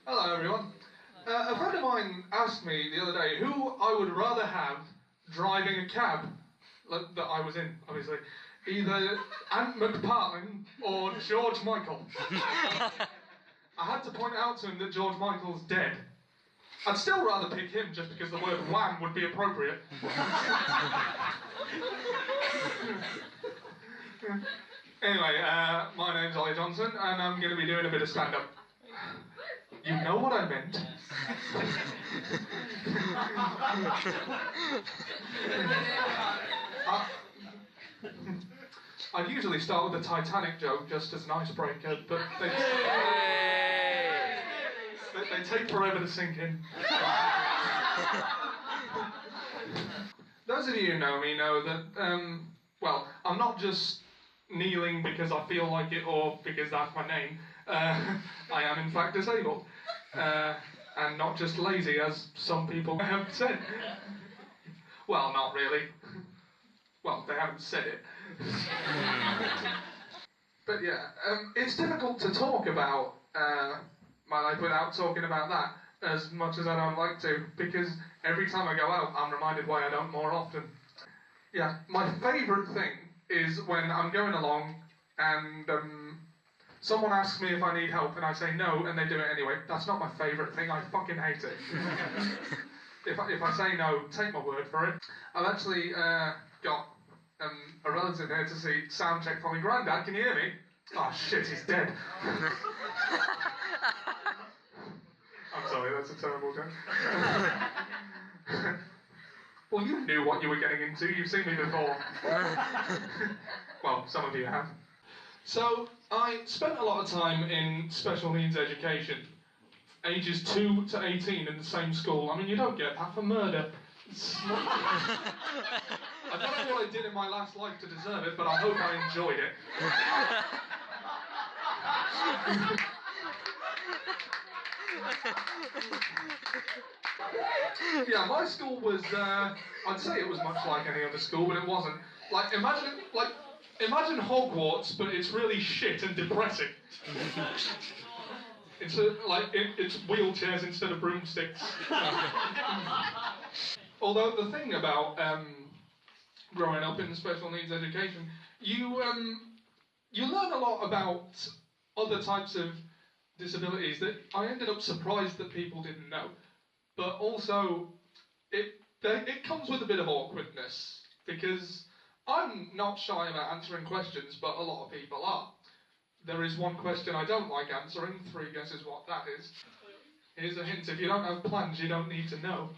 Hello everyone. A friend of mine asked me the other day who I would rather have driving a cab that I was in, obviously. Either Ant McPartlin or George Michael. I had to point out to him that George Michael's dead. I'd still rather pick him just because the word wham would be appropriate. Anyway, my name's Ollie Johnson and I'm going to be doing a bit of stand-up. You know what I meant. I'd usually start with a Titanic joke just as an icebreaker, but they take forever to sink in. Those of you who know me know that, well, I'm not just kneeling because I feel like it or because that's my name. I am in fact disabled. And not just lazy, as some people have said. Well, not really. Well, they haven't said it. But yeah, it's difficult to talk about my life without talking about that as much as I don't like to, because every time I go out, I'm reminded why I don't more often. Yeah, my favourite thing is when I'm going along and someone asks me if I need help and I say no and they do it anyway. That's not my favourite thing, I fucking hate it. If I say no, take my word for it. I've actually got a relative here to see sound check for me. Grandad, can you hear me? Oh shit, he's dead. I'm sorry, that's a terrible joke. Well, you knew what you were getting into, you've seen me before. Well, some of you have. So, I spent a lot of time in special needs education, ages 2 to 18 in the same school. I mean, you don't get that for murder. I don't know what I did in my last life to deserve it, but I hope I enjoyed it. Yeah, my school was, I'd say it was much like any other school, but it wasn't. Imagine Hogwarts, but it's really shit and depressing. It's it's wheelchairs instead of broomsticks. Although the thing about growing up in special needs education, you learn a lot about other types of disabilities that I ended up surprised that people didn't know. But also, it comes with a bit of awkwardness, because I'm not shy about answering questions, but a lot of people are. There is one question I don't like answering, 3 guesses what that is. Here's a hint, if you don't have plans, you don't need to know.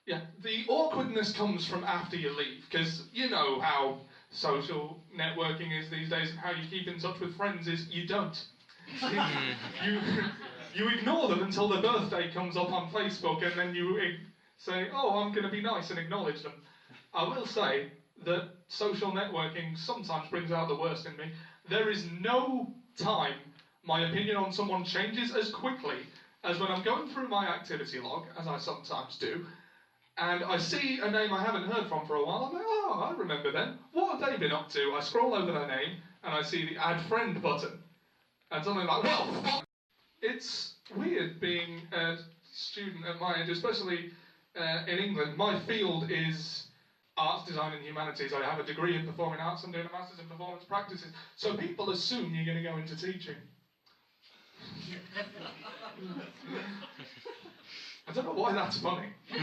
Yeah, the awkwardness comes from after you leave, because you know how social networking is these days, and how you keep in touch with friends is you don't. You ignore them until their birthday comes up on Facebook, and then you say, oh, I'm going to be nice and acknowledge them. I will say that social networking sometimes brings out the worst in me. There is no time my opinion on someone changes as quickly as when I'm going through my activity log, as I sometimes do, and I see a name I haven't heard from for a while. I'm like, oh, I remember them. What have they been up to? I scroll over their name, and I see the add friend button. And something like, well, fuck. It's weird being a student at my age, especially in England. My field is arts, design and humanities. I have a degree in performing arts and doing a master's in performance practices. So people assume you're going to go into teaching. I don't know why that's funny. I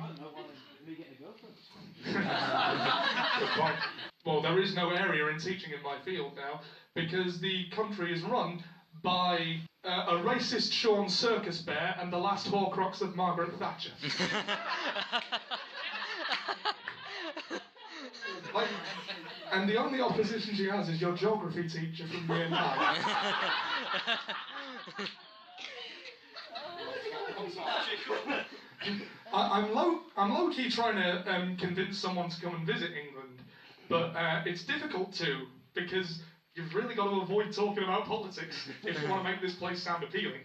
don't know why me getting a girlfriend. Good point. Well, there is no area in teaching in my field now, because the country is run by a racist Sean Circus Bear and the last Horcrux of Margaret Thatcher. And the only opposition she has is your geography teacher from year 9. I'm low-key trying to convince someone to come and visit England, but it's difficult to, because you've really got to avoid talking about politics if you want to make this place sound appealing.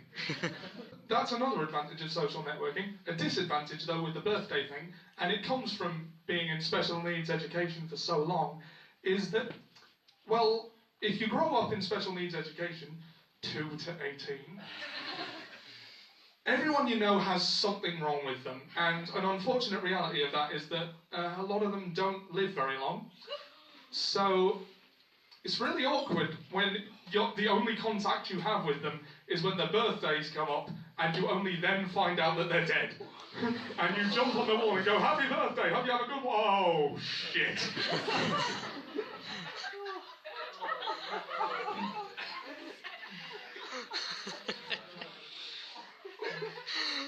That's another advantage of social networking. A disadvantage, though, with the birthday thing, and it comes from being in special needs education for so long, is that, well, if you grow up in special needs education, 2 to 18. Everyone you know has something wrong with them, and an unfortunate reality of that is that a lot of them don't live very long. So it's really awkward when the only contact you have with them is when their birthdays come up, and you only then find out that they're dead. And you jump on the wall and go, "Happy birthday, hope you have a good one." Oh, shit.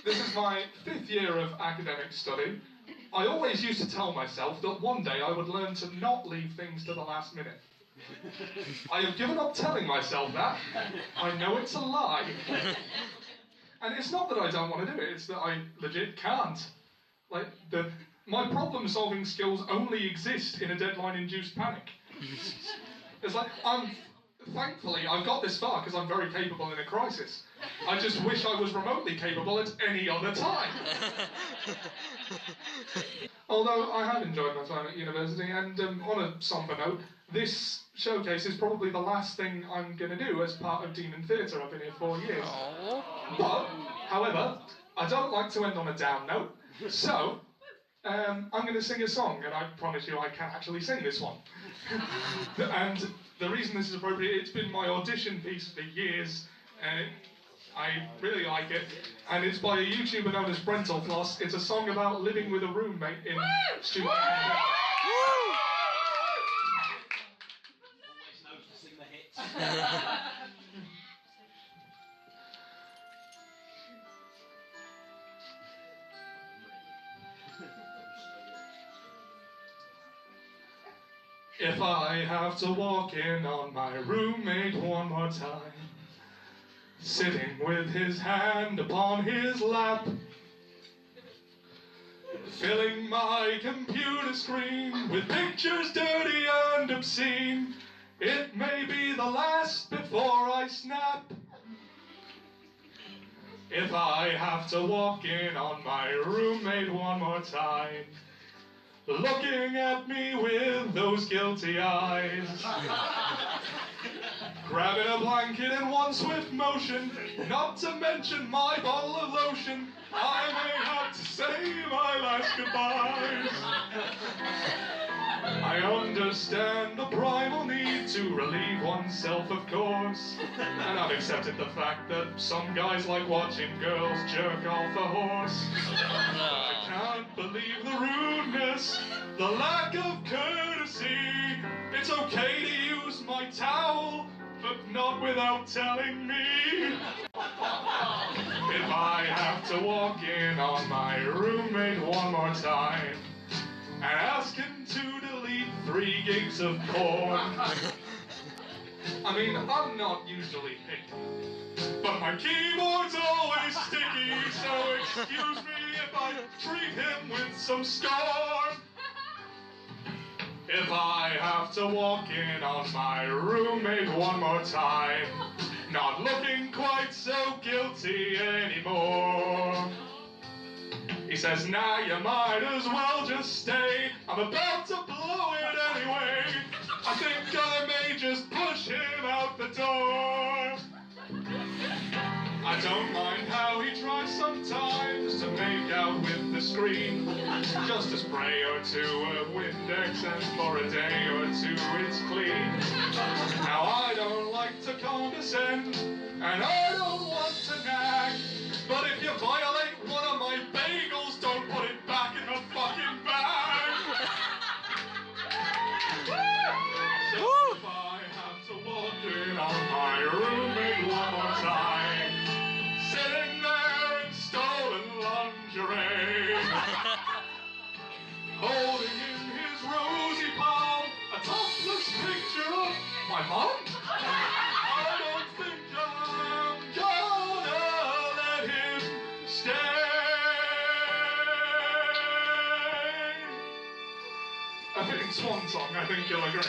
This is my 5th year of academic study. I always used to tell myself that one day I would learn to not leave things to the last minute. I have given up telling myself that. I know it's a lie. And it's not that I don't want to do it, it's that I legit can't. Like, my problem-solving skills only exist in a deadline-induced panic. It's like, thankfully, I've got this far because I'm very capable in a crisis. I just wish I was remotely capable at any other time. Although I have enjoyed my time at university, and on a somber note, this showcase is probably the last thing I'm going to do as part of Demon Theatre. I've been here 4 years. But, however, I don't like to end on a down note, so I'm going to sing a song, and I promise you I can actually sing this one. And the reason this is appropriate, it's been my audition piece for years, and I really like it, and it's by a YouTuber known as Brentalfloss. It's a song about living with a roommate in student accommodation. Always knows to sing the hits. If I have to walk in on my roommate one more time, sitting with his hand upon his lap, filling my computer screen with pictures dirty and obscene, it may be the last before I snap. If I have to walk in on my roommate one more time, looking at me with those guilty eyes, grabbing a blanket in one swift motion, not to mention my bottle of lotion, I may have to say my last goodbyes. I understand the primal need to relieve oneself, of course, and I've accepted the fact that some guys like watching girls jerk off a horse. I can't believe the rudeness, the lack of courtesy. It's okay to use my towel, but not without telling me. If I have to walk in on my roommate one more time and ask him to delete 3 gigs of porn. I mean, I'm not usually picky, but my keyboard's always sticky, so excuse me if I treat him with some scorn. If I have to walk in on my roommate one more time, not looking quite so guilty anymore. He says, "Nah, you might as well just stay. I'm about to blow it anyway. I think I may just push him out the door." I don't mind how he tries sometimes to make out with the screen. Just a spray or 2 of Windex, and for a day or 2 it's clean. Now I don't like to condescend, and I don't want to nag, but if you violate one of my bagels, don't put it back in the fucking bag. So if I have to walk in on my roommate one more time, sitting there in stolen lingerie, holding in his rosy palm a topless picture of my mom, I don't think I'm gonna let him stay. A fitting swan song, I think you'll agree.